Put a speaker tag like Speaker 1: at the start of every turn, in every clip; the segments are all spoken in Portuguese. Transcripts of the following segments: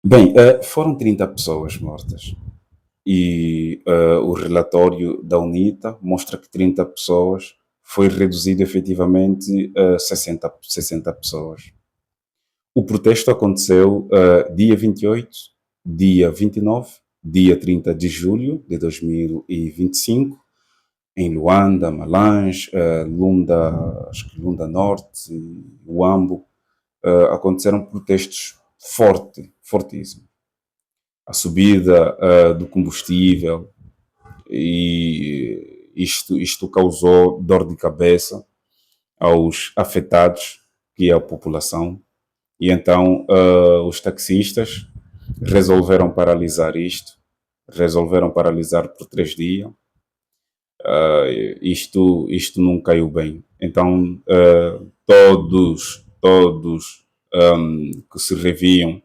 Speaker 1: Bem, foram 30 pessoas mortas e o relatório da UNITA mostra que 30 pessoas foi reduzido efetivamente a 60 pessoas. O protesto aconteceu dia 28, dia 29, dia 30 de julho de 2025, em Luanda, Malange, Lunda, acho que Lunda Norte, Uambo. Aconteceram protestos fortíssimos. A subida do combustível, e isto causou dor de cabeça aos afetados, que é a população, e então os taxistas resolveram paralisar isto, resolveram paralisar por 3 dias. Isto não caiu bem. Então todos que se reviam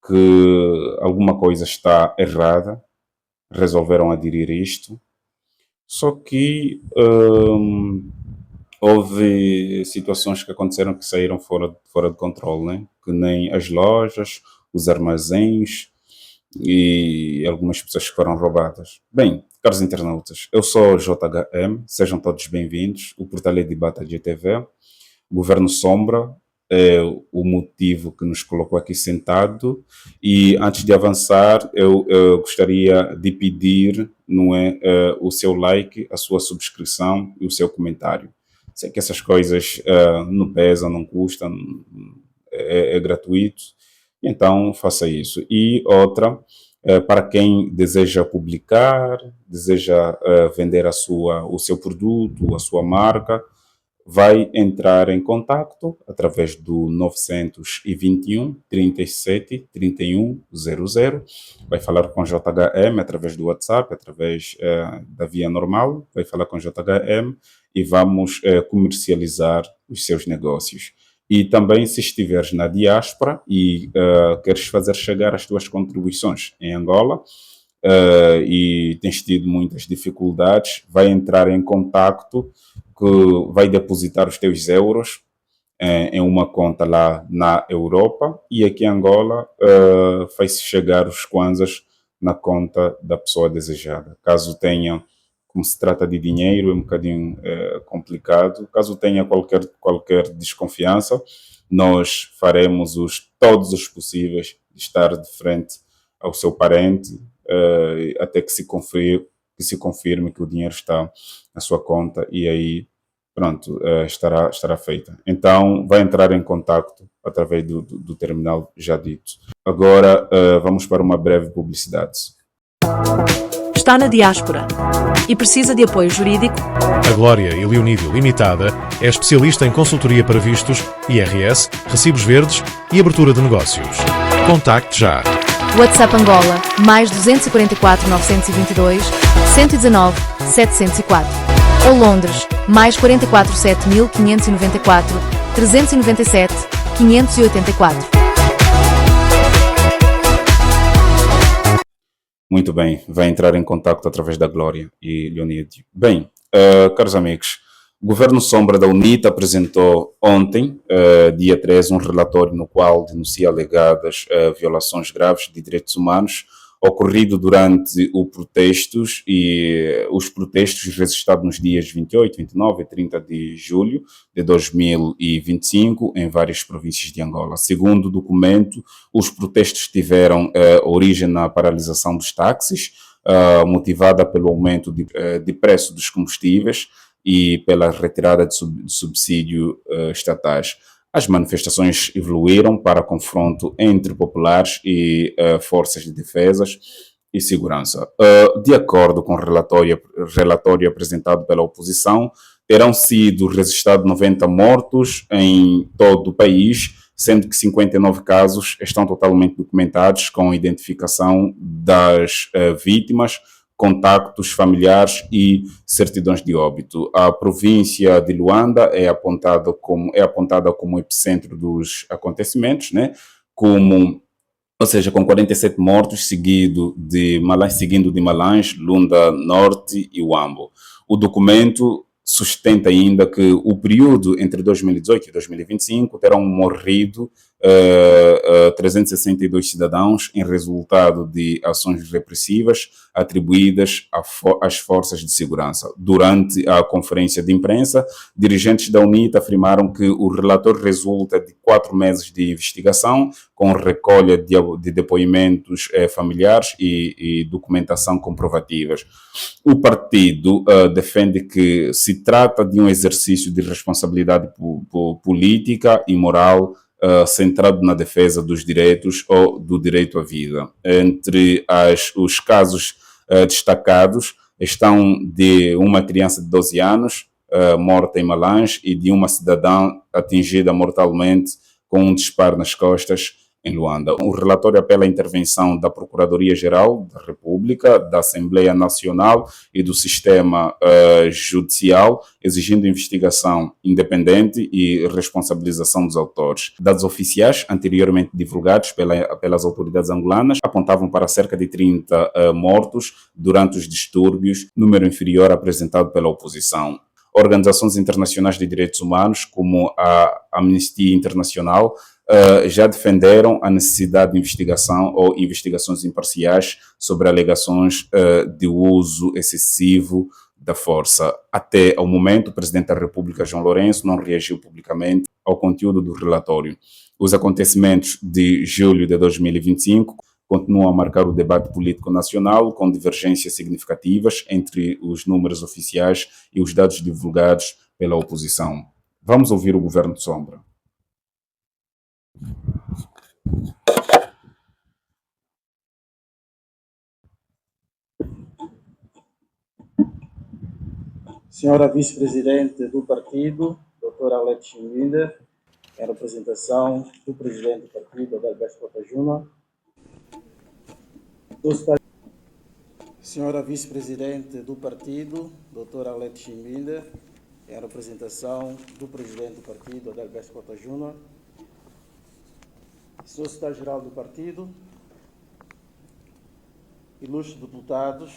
Speaker 1: que alguma coisa está errada, resolveram aderir a isto. Só que houve situações que aconteceram que saíram fora de controle, né? Que nem as lojas, os armazéns e algumas pessoas que foram roubadas. Bem, caros internautas, eu sou JHM, sejam todos bem-vindos. O portal é Debate GTV. Governo Sombra é o motivo que nos colocou aqui sentado. E antes de avançar, eu gostaria de pedir, não é, o seu like, a sua subscrição e o seu comentário. Sei que essas coisas não pesam, não custam, é gratuito, então faça isso. E outra, para quem deseja publicar, deseja vender o seu produto, a sua marca, vai entrar em contato através do 921 37 31 00. Vai falar com JHM através do WhatsApp, através da via normal. Vai falar com JHM e vamos comercializar os seus negócios. E também, se estiveres na diáspora e queres fazer chegar as tuas contribuições em Angola, e tens tido muitas dificuldades, vai entrar em contacto, que vai depositar os teus euros em uma conta lá na Europa, e aqui em Angola faz chegar os kwanzas na conta da pessoa desejada. Caso tenha, como se trata de dinheiro, é um bocadinho complicado. Caso tenha qualquer desconfiança, nós faremos todos os possíveis de estar de frente ao seu parente, até que se confirme que o dinheiro está na sua conta, e aí pronto, estará feita. Então vai entrar em contacto através do terminal já dito. Agora vamos para uma breve publicidade.
Speaker 2: Está na diáspora e precisa de apoio jurídico?
Speaker 3: A Glória e Leonídio Limitada é especialista em consultoria para vistos, IRS, recibos verdes e abertura de negócios. Contacte já.
Speaker 2: WhatsApp Angola, mais 244 922 119 704. Ou Londres, mais 44 7594 397 584.
Speaker 1: Muito bem, vai entrar em contato através da Glória e Leonídio. Bem, caros amigos, o Governo Sombra da UNITA apresentou ontem, dia 13, um relatório no qual denuncia alegadas violações graves de direitos humanos ocorrido durante os protestos registrados nos dias 28, 29 e 30 de julho de 2025 em várias províncias de Angola. Segundo o documento, os protestos tiveram origem na paralisação dos táxis, motivada pelo aumento de preço dos combustíveis e pela retirada de subsídio estatais. As manifestações evoluíram para confronto entre populares e forças de defesa e segurança. De acordo com o relatório apresentado pela oposição, terão sido registrados 90 mortos em todo o país, sendo que 59 casos estão totalmente documentados com identificação das vítimas, contactos familiares e certidões de óbito. A província de Luanda é apontada como epicentro dos acontecimentos, né? Ou seja, com 47 mortos, seguindo de Malange, Lunda Norte e Uambo. O documento sustenta ainda que o período entre 2018 e 2025 terão morrido 362 cidadãos em resultado de ações repressivas atribuídas às forças de segurança. Durante a conferência de imprensa, dirigentes da UNITA afirmaram que o relatório resulta de 4 meses de investigação, com recolha de depoimentos familiares e documentação comprovativas. O partido defende que se trata de um exercício de responsabilidade política e moral centrado na defesa dos direitos ou do direito à vida. Entre os casos destacados estão de uma criança de 12 anos morta em Malange e de uma cidadã atingida mortalmente com um disparo nas costas em Luanda. O relatório apela à intervenção da Procuradoria-Geral da República, da Assembleia Nacional e do sistema judicial, exigindo investigação independente e responsabilização dos autores. Dados oficiais anteriormente divulgados pelas autoridades angolanas apontavam para cerca de 30 mortos durante os distúrbios, número inferior apresentado pela oposição. Organizações internacionais de direitos humanos, como a Amnistia Internacional, já defenderam a necessidade de investigação ou investigações imparciais sobre alegações de uso excessivo da força. Até ao momento, o presidente da República, João Lourenço, não reagiu publicamente ao conteúdo do relatório. Os acontecimentos de julho de 2025 continuam a marcar o debate político nacional, com divergências significativas entre os números oficiais e os dados divulgados pela oposição. Vamos ouvir o governo de Sombra.
Speaker 4: Senhora Vice-Presidente do Partido, doutora Alete Chimbinda, em representação do Presidente do Partido, Adalberto Cota Júnior. Senhora Vice-Presidente do Partido, doutora Alete Chimbinda, em representação do Presidente do Partido, Adalberto Cota Júnior. Senhor Secretário-Geral do Partido, ilustres deputados,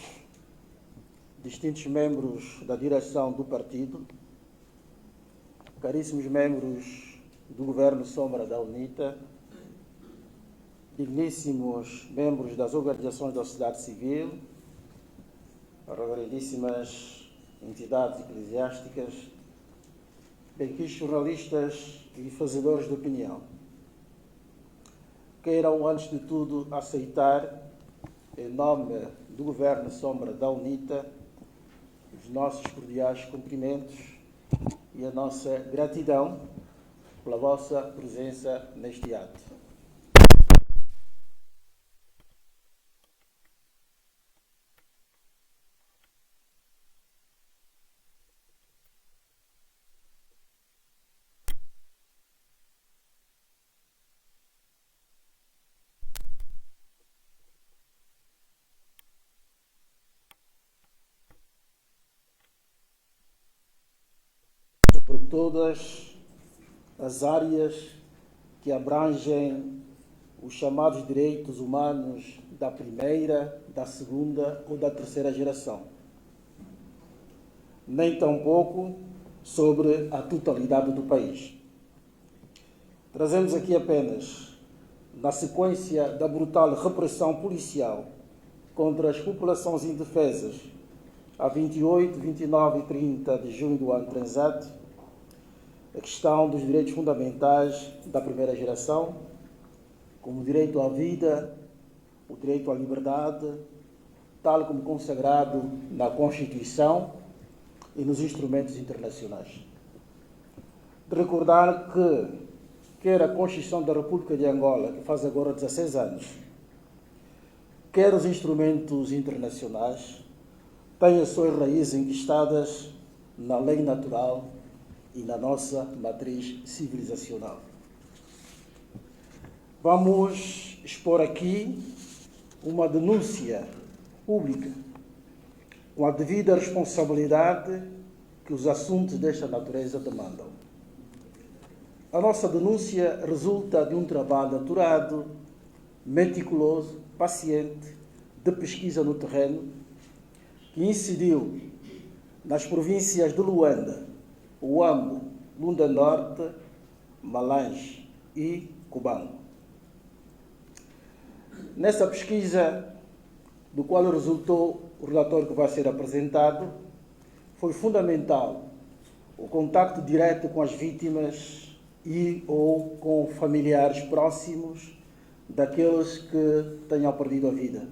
Speaker 4: distintos membros da direção do partido, caríssimos membros do Governo Sombra da UNITA, digníssimos membros das organizações da sociedade civil, reverendíssimas entidades eclesiásticas, benquistos jornalistas e fazedores de opinião. Queiram, antes de tudo, aceitar, em nome do Governo Sombra da UNITA, os nossos cordiais cumprimentos e a nossa gratidão pela vossa presença neste ato. Por todas as áreas que abrangem os chamados direitos humanos da primeira, da segunda ou da terceira geração. Nem tampouco sobre a totalidade do país. Trazemos aqui apenas, na sequência da brutal repressão policial contra as populações indefesas, a 28, 29 e 30 de junho do ano transito, a questão dos direitos fundamentais da primeira geração, como o direito à vida, o direito à liberdade, tal como consagrado na Constituição e nos instrumentos internacionais. De recordar que, quer a Constituição da República de Angola, que faz agora 16 anos, quer os instrumentos internacionais, têm as suas raízes enquistadas na lei natural e na nossa matriz civilizacional. Vamos expor aqui uma denúncia pública, com a devida responsabilidade que os assuntos desta natureza demandam. A nossa denúncia resulta de um trabalho aturado, meticuloso, paciente, de pesquisa no terreno, que incidiu nas províncias de Luanda, Uambo, Lunda Norte, Malange e cubano. Nessa pesquisa, do qual resultou o relatório que vai ser apresentado, foi fundamental o contacto direto com as vítimas e ou com familiares próximos daqueles que tenham perdido a vida,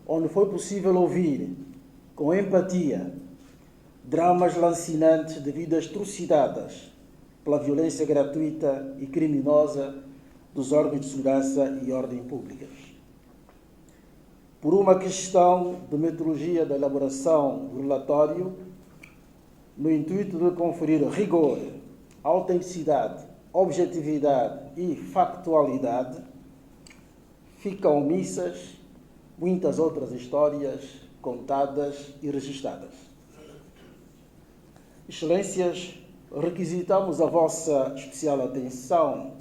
Speaker 4: onde foi possível ouvir, com empatia, dramas lancinantes de vidas trucidadas pela violência gratuita e criminosa dos órgãos de segurança e ordem públicas. Por uma questão de metodologia da elaboração do relatório, no intuito de conferir rigor, autenticidade, objetividade e factualidade, ficam omissas muitas outras histórias contadas e registadas. Excelências, requisitamos a vossa especial atenção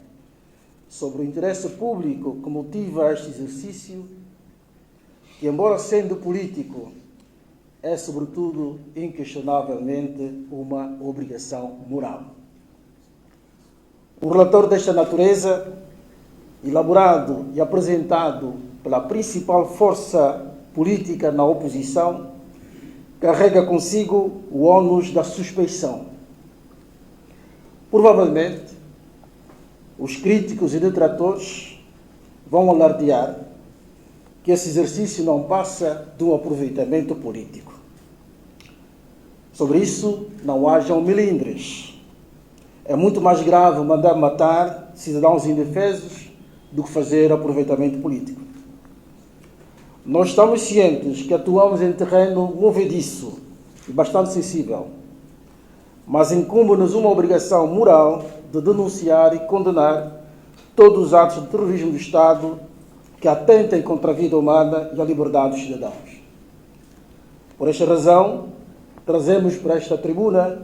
Speaker 4: sobre o interesse público que motiva este exercício, que, embora sendo político, é, sobretudo, inquestionavelmente, uma obrigação moral. Um relatório desta natureza, elaborado e apresentado pela principal força política na oposição, carrega consigo o ônus da suspeição. Provavelmente, os críticos e detratores vão alardear que esse exercício não passa de um aproveitamento político. Sobre isso, não hajam melindres. É muito mais grave mandar matar cidadãos indefesos do que fazer aproveitamento político. Nós estamos cientes que atuamos em terreno movediço e bastante sensível, mas incumbe-nos uma obrigação moral de denunciar e condenar todos os atos de terrorismo do Estado que atentem contra a vida humana e a liberdade dos cidadãos. Por esta razão, trazemos para esta tribuna,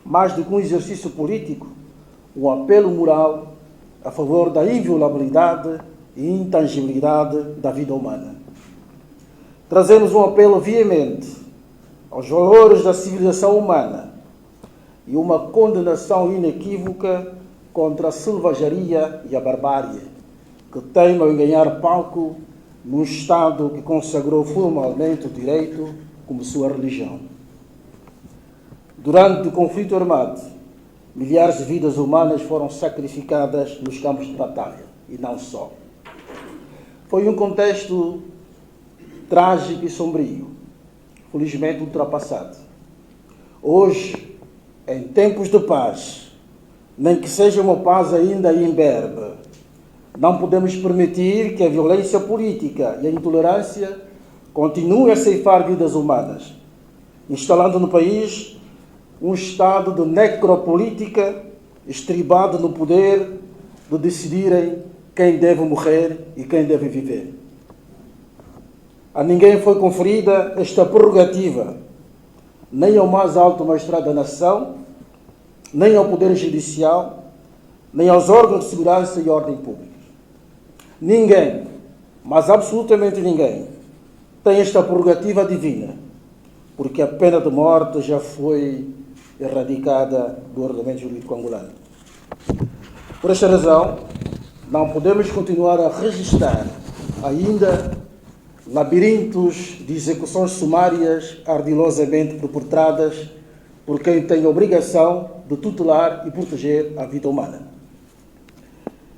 Speaker 4: mais do que um exercício político, um apelo moral a favor da inviolabilidade e intangibilidade da vida humana. Trazemos um apelo veemente aos valores da civilização humana e uma condenação inequívoca contra a selvageria e a barbárie que teimam em ganhar palco num Estado que consagrou formalmente o direito como sua religião. Durante o conflito armado, milhares de vidas humanas foram sacrificadas nos campos de batalha, e não só. Foi um contexto trágico e sombrio, felizmente ultrapassado. Hoje, em tempos de paz, nem que seja uma paz ainda imberbe, não podemos permitir que a violência política e a intolerância continuem a ceifar vidas humanas, instalando no país um estado de necropolítica estribado no poder de decidirem quem deve morrer e quem deve viver. A ninguém foi conferida esta prerrogativa, nem ao mais alto magistrado da nação, nem ao Poder Judicial, nem aos órgãos de segurança e ordem pública. Ninguém, mas absolutamente ninguém, tem esta prerrogativa divina, porque a pena de morte já foi erradicada do ordenamento jurídico angolano. Por esta razão, não podemos continuar a registrar ainda labirintos de execuções sumárias ardilosamente perpetradas por quem tem a obrigação de tutelar e proteger a vida humana.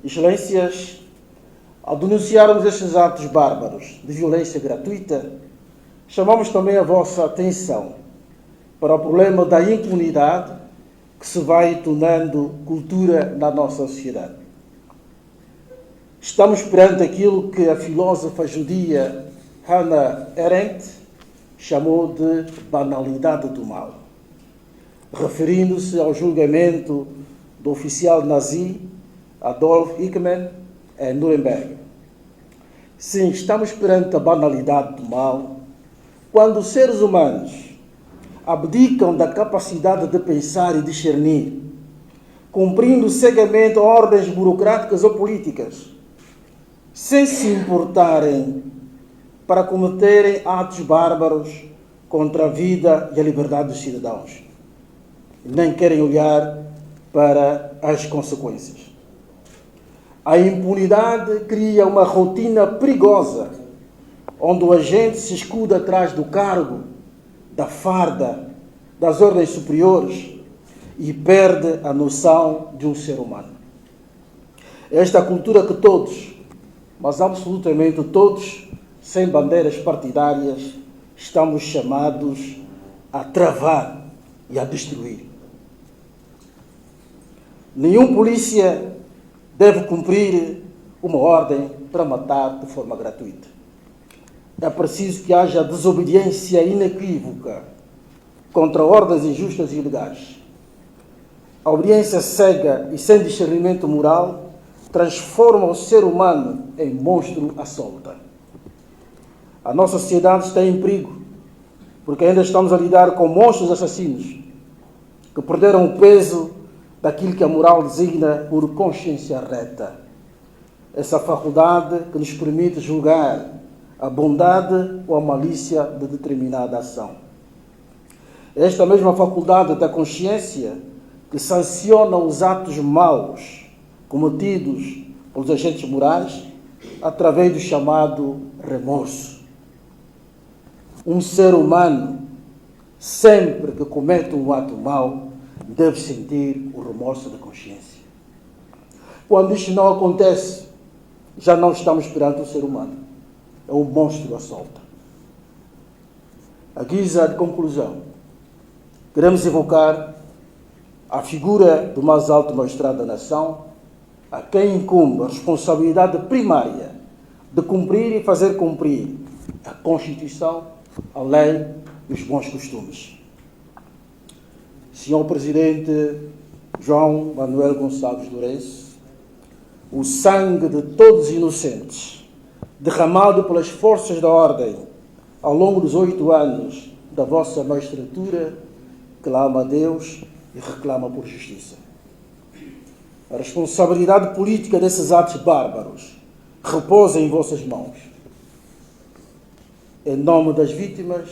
Speaker 4: Excelências, ao denunciarmos estes atos bárbaros de violência gratuita, chamamos também a vossa atenção para o problema da impunidade que se vai tornando cultura na nossa sociedade. Estamos perante aquilo que a filósofa judia Hannah Arendt chamou de banalidade do mal, referindo-se ao julgamento do oficial nazi Adolf Eichmann em Nuremberg. Sim, estamos perante a banalidade do mal quando os seres humanos abdicam da capacidade de pensar e discernir, cumprindo cegamente ordens burocráticas ou políticas, sem se importarem para cometerem atos bárbaros contra a vida e a liberdade dos cidadãos. Nem querem olhar para as consequências. A impunidade cria uma rotina perigosa, onde o agente se escuda atrás do cargo, da farda, das ordens superiores e perde a noção de um ser humano. Esta cultura que todos, mas absolutamente todos, sem bandeiras partidárias, estamos chamados a travar e a destruir. Nenhum polícia deve cumprir uma ordem para matar de forma gratuita. É preciso que haja desobediência inequívoca contra ordens injustas e ilegais. A obediência cega e sem discernimento moral transforma o ser humano em monstro à solta. A nossa sociedade está em perigo, porque ainda estamos a lidar com monstros assassinos que perderam o peso daquilo que a moral designa por consciência reta. Essa faculdade que nos permite julgar a bondade ou a malícia de determinada ação. Esta mesma faculdade da consciência que sanciona os atos maus cometidos pelos agentes morais através do chamado remorso. Um ser humano, sempre que comete um ato mau, deve sentir o remorso da consciência. Quando isto não acontece, já não estamos perante um ser humano. É um monstro à solta. A guisa de conclusão, queremos evocar a figura do mais alto magistrado da nação, a quem incumbe a responsabilidade primária de cumprir e fazer cumprir a Constituição, a lei e os bons costumes. Senhor Presidente João Manuel Gonçalves Lourenço, o sangue de todos os inocentes, derramado pelas forças da ordem ao longo dos 8 anos da vossa magistratura, clama a Deus e reclama por justiça. A responsabilidade política desses atos bárbaros repousa em vossas mãos. Em nome das vítimas,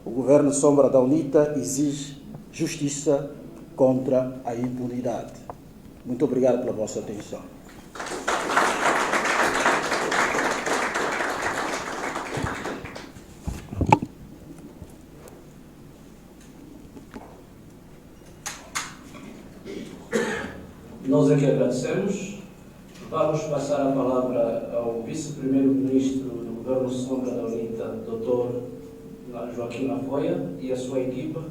Speaker 4: o Governo Sombra da UNITA exige justiça contra a impunidade. Muito obrigado pela vossa atenção.
Speaker 5: Nós aqui agradecemos. Vamos passar a palavra ao Vice-Primeiro-Ministro do Governo Sombra da UNITA, Dr. Joaquim Afoia, e a sua equipa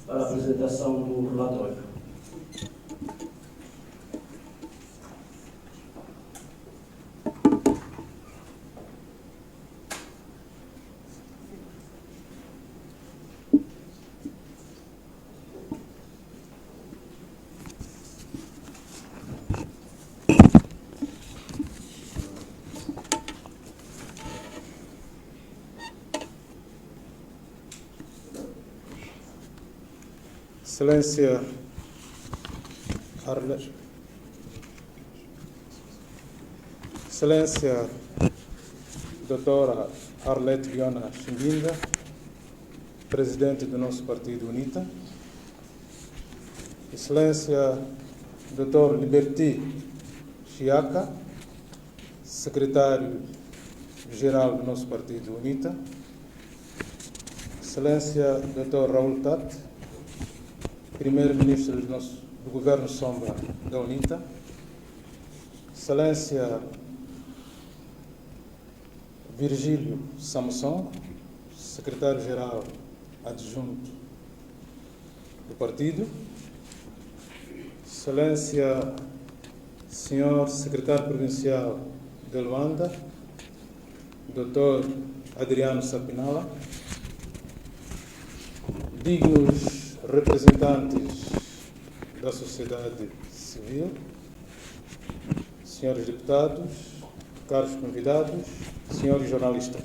Speaker 5: para a apresentação do relatório.
Speaker 6: Excelência Doutora Arlete Viana Chimbinda, Presidente do nosso partido UNITA. Excelência Dr. Liberty Chiaca, Secretário-Geral do nosso partido UNITA. Excelência Dr. Raul Tate, Primeiro-Ministro do Governo Sombra da UNITA. Excelência Virgílio Samson, Secretário-Geral Adjunto do Partido. Excelência Senhor Secretário Provincial de Luanda, Dr. Adriano Sapinala. Dignos representantes da sociedade civil, senhores deputados, caros convidados, senhores jornalistas.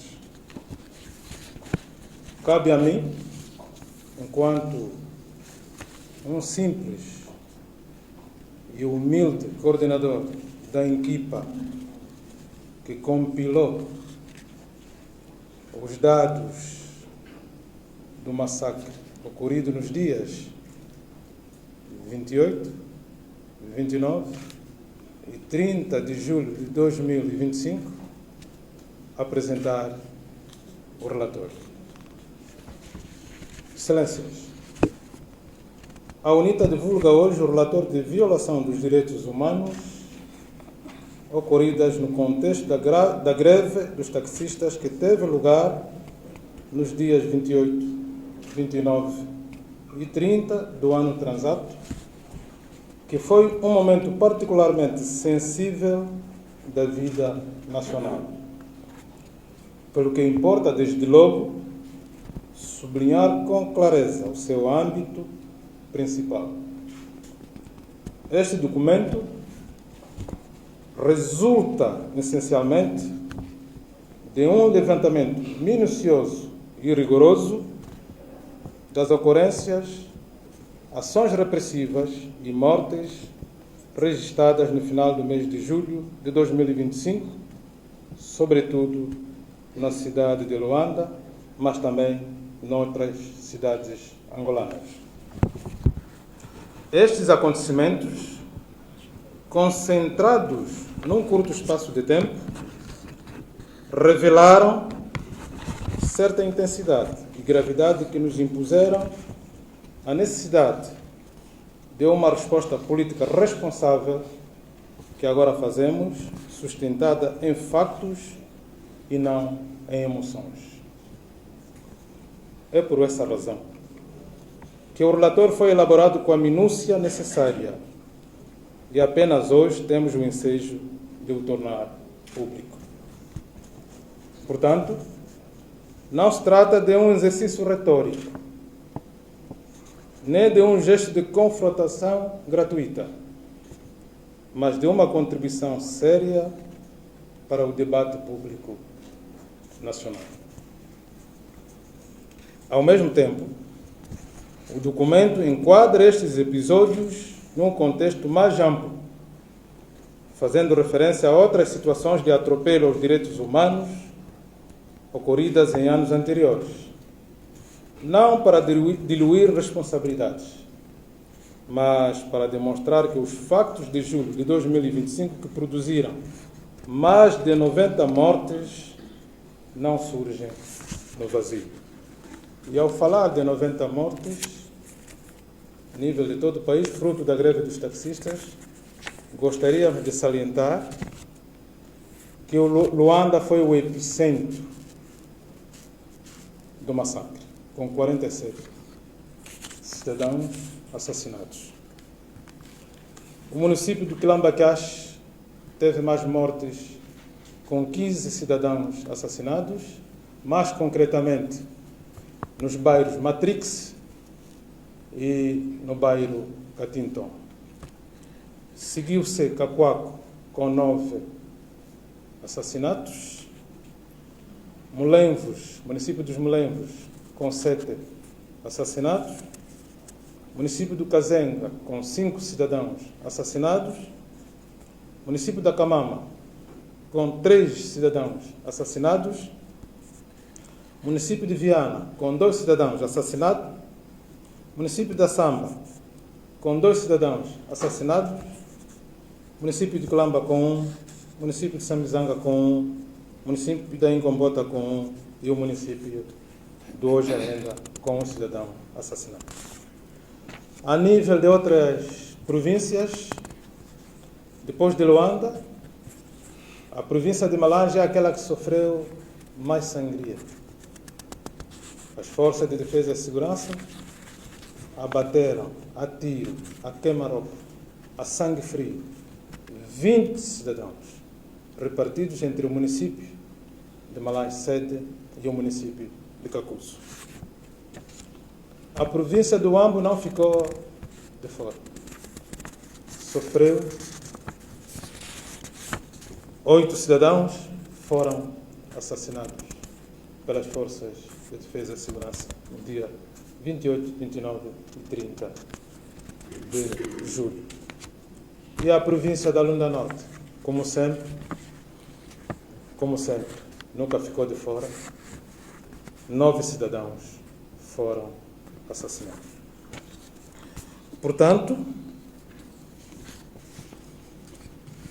Speaker 6: Cabe a mim, enquanto um simples e humilde coordenador da equipa que compilou os dados do massacre ocorrido nos dias 28, 29 e 30 de julho de 2025, apresentar o relatório. Excelências, a UNITA divulga hoje o relatório de violação dos direitos humanos ocorridas no contexto da greve dos taxistas que teve lugar nos dias 28, 29 e 30 do ano transato, que foi um momento particularmente sensível da vida nacional. Pelo que importa, desde logo, sublinhar com clareza o seu âmbito principal. Este documento resulta, essencialmente, de um levantamento minucioso e rigoroso das ocorrências, ações repressivas e mortes registradas no final do mês de julho de 2025, sobretudo na cidade de Luanda, mas também em outras cidades angolanas. Estes acontecimentos, concentrados num curto espaço de tempo, revelaram certa intensidade e gravidade que nos impuseram a necessidade de uma resposta política responsável que agora fazemos, sustentada em factos e não em emoções. É por essa razão que o relatório foi elaborado com a minúcia necessária e apenas hoje temos o ensejo de o tornar público. Portanto, não se trata de um exercício retórico, nem de um gesto de confrontação gratuita, mas de uma contribuição séria para o debate público nacional. Ao mesmo tempo, o documento enquadra estes episódios num contexto mais amplo, fazendo referência a outras situações de atropelo aos direitos humanos ocorridas em anos anteriores, não para diluir responsabilidades, mas para demonstrar que os factos de julho de 2025 que produziram mais de 90 mortes não surgem no vazio. E ao falar de 90 mortes, a nível de todo o país, fruto da greve dos taxistas, gostaríamos de salientar que o Luanda foi o epicentro do massacre, com 47 cidadãos assassinados. O município do Quilamba-Cache teve mais mortes, com 15 cidadãos assassinados, mais concretamente nos bairros Matrix e no bairro Catinton. Seguiu-se Cacoaco, com 9 assassinatos. Mulenvos, município dos Mulenvos, com 7 assassinatos. Município do Kazenga, com 5 cidadãos assassinados. Município da Camama, com 3 cidadãos assassinados. Município de Viana, com 2 cidadãos assassinados. Município da Samba, com 2 cidadãos assassinados. Município de Colamba, com 1. Município de Samizanga, com 1. Município da Incombota, com 1. E o município do Hoje Ainda, com 1 cidadão assassinado. A nível de outras províncias, depois de Luanda, a província de Malange é aquela que sofreu mais sangria. As forças de defesa e segurança abateram a tiro, a queima-roupa, a sangue frio, 20 cidadãos, repartidos entre o município de Malange sede e o município de Cacuzo. A província do Ambo não ficou de fora. Sofreu 8 cidadãos foram assassinados pelas forças de defesa e segurança no dia 28, 29 e 30 de julho. E a província da Lunda Norte, como sempre, nunca ficou de fora. 9 cidadãos foram assassinados. Portanto,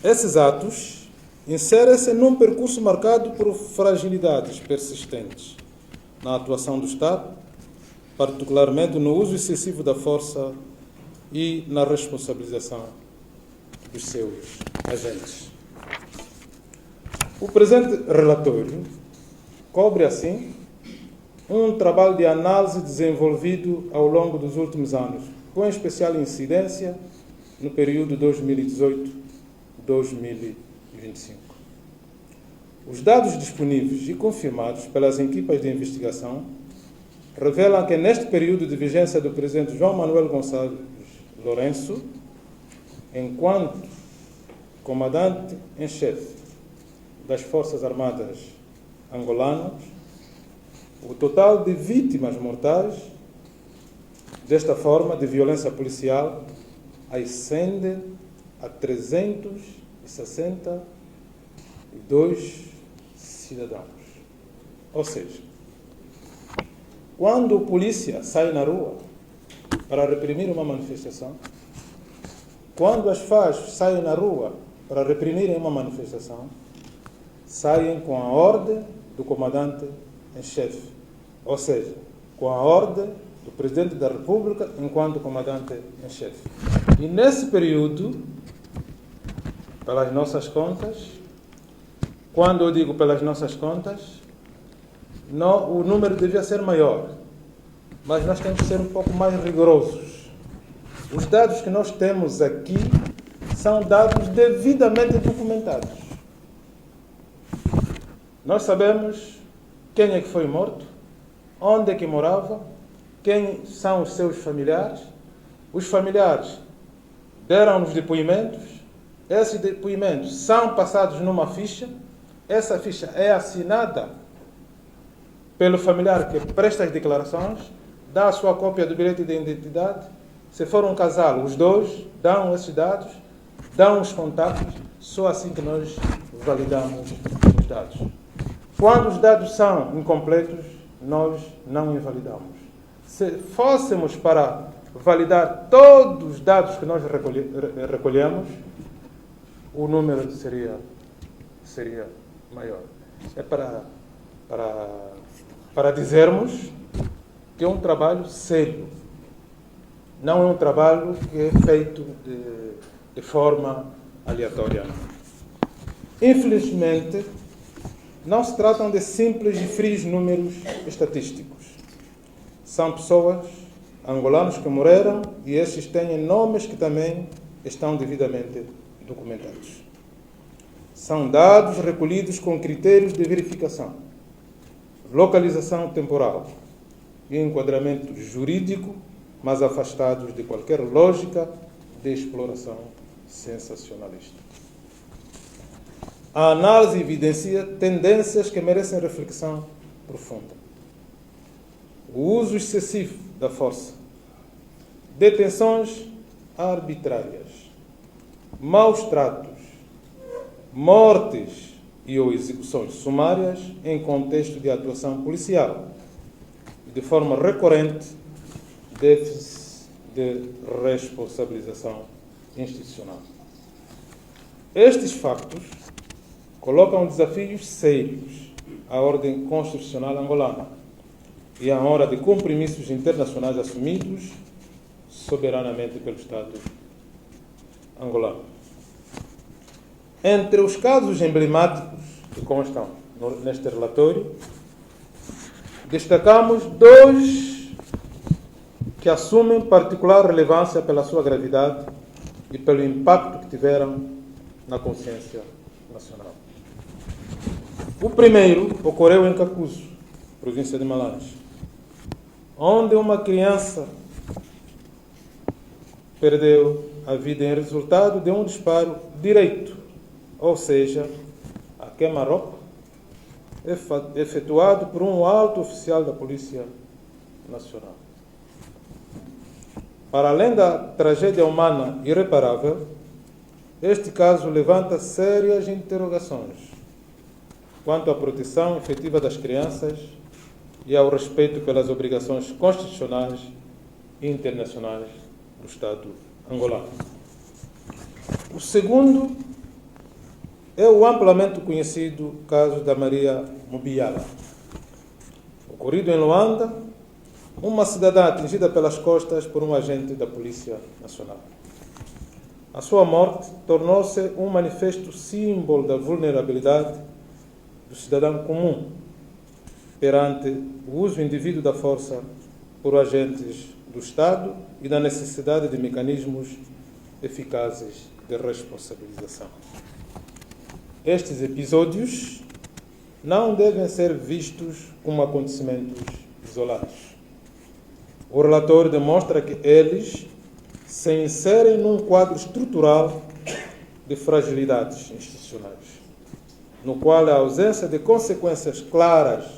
Speaker 6: Esses atos inserem-se num percurso marcado por fragilidades persistentes na atuação do Estado, particularmente no uso excessivo da força e na responsabilização dos seus agentes. O presente relatório cobre, assim, um trabalho de análise desenvolvido ao longo dos últimos anos, com especial incidência no período 2018-2025. Os dados disponíveis e confirmados pelas equipas de investigação revelam que neste período de vigência do presidente João Manuel Gonçalves Lourenço, enquanto comandante em chefe das Forças Armadas angolanas, o total de vítimas mortais desta forma de violência policial ascende a 362 cidadãos. Ou seja, quando o polícia sai na rua para reprimir uma manifestação, quando as FARC saem na rua para reprimirem uma manifestação, saem com a ordem do comandante em chefe, ou seja, com a ordem do Presidente da República enquanto comandante em chefe. E nesse período, pelas nossas contas, quando eu digo pelas nossas contas, o número devia ser maior, mas nós temos que ser um pouco mais rigorosos. Os dados que nós temos aqui são dados devidamente documentados. Nós sabemos quem é que foi morto, onde é que morava, quem são os seus familiares. Os familiares deram-nos depoimentos, esses depoimentos são passados numa ficha, essa ficha é assinada pelo familiar que presta as declarações, dá a sua cópia do bilhete de identidade. Se for um casal, os dois dão esses dados, dão os contatos, só assim que nós validamos os dados. Quando os dados são incompletos, nós não invalidamos. Se fôssemos para validar todos os dados que nós recolhemos, o número seria maior. É para dizermos que é um trabalho sério. Não é um trabalho que é feito de forma aleatória. Infelizmente, não se tratam de simples e frios números estatísticos. São pessoas, angolanos que morreram, e estes têm nomes que também estão devidamente documentados. São dados recolhidos com critérios de verificação, localização temporal e enquadramento jurídico, mas afastados de qualquer lógica de exploração sensacionalista. A análise evidencia tendências que merecem reflexão profunda. O uso excessivo da força, detenções arbitrárias, maus tratos, mortes e ou execuções sumárias em contexto de atuação policial e de forma recorrente déficit de responsabilização institucional. Estes factos colocam desafios sérios à ordem constitucional angolana e à hora de compromissos internacionais assumidos soberanamente pelo Estado angolano. Entre os casos emblemáticos que constam neste relatório, destacamos dois que assumem particular relevância pela sua gravidade e pelo impacto que tiveram na consciência nacional. O primeiro ocorreu em Cacuzo, província de Malange, onde uma criança perdeu a vida em resultado de um disparo direito, ou seja, a queima-roupa, efetuado por um alto oficial da Polícia Nacional. Para além da tragédia humana irreparável, este caso levanta sérias interrogações quanto à proteção efetiva das crianças e ao respeito pelas obrigações constitucionais e internacionais do Estado angolano. O segundo é o amplamente conhecido caso da Maria Mubiala, ocorrido em Luanda, uma cidadã atingida pelas costas por um agente da Polícia Nacional. A sua morte tornou-se um manifesto símbolo da vulnerabilidade do cidadão comum perante o uso indevido da força por agentes do Estado e da necessidade de mecanismos eficazes de responsabilização. Estes episódios não devem ser vistos como acontecimentos isolados. O relatório demonstra que eles se inserem num quadro estrutural de fragilidades institucionais, no qual a ausência de consequências claras